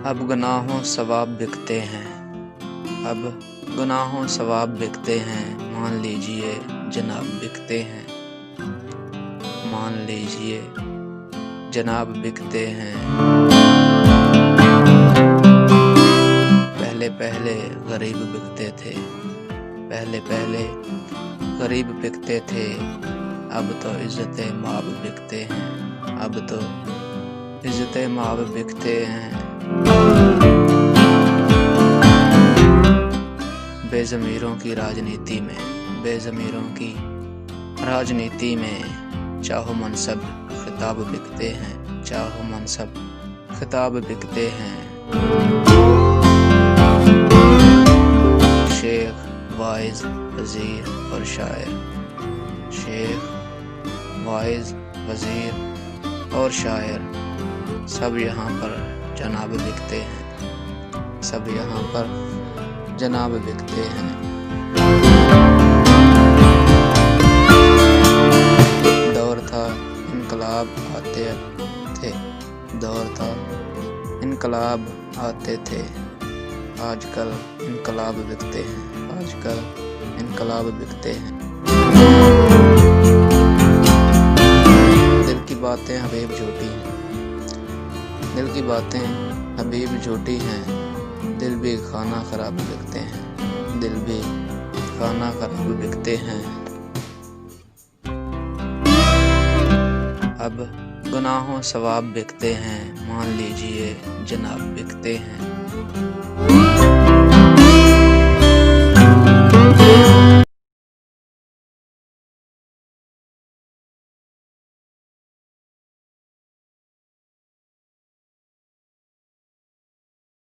अब गुनाहों सवाब बिकते हैं, अब गुनाहों सवाब बिकते हैं, मान लीजिए जनाब बिकते हैं, मान लीजिए जनाब बिकते हैं। पहले पहले गरीब बिकते थे, पहले पहले गरीब बिकते थे, अब तो इज़्ज़त माब बिकते हैं, अब तो इज़्ज़त माब बिकते हैं। बेज़मीरों की राजनीति में, बेज़मीरों की राजनीति में चाहो मनसब खिताब बिकते हैं, चाहो मनसब खिताब बिकते हैं। शेख, वाइज, वज़ीर और शायर, शेख, वाइज, वज़ीर और शायर सब यहाँ पर जनाब बिकते हैं, सब यहाँ पर जनाब बिकते हैं। दौर था इनकलाब आते थे, दौर था इनकलाब आते थे, आजकल इनकलाब बिकते हैं, आजकल इनकलाब बिकते हैं। दिल की बातें हबीब झूठी हैं, दिल की बातें हबीब झूठी हैं, दिल भी खाना खराब बिकते हैं, दिल भी खाना खराब बिकते हैं। अब गुनाहों सवाब बिकते हैं, मान लीजिए जनाब बिकते हैं।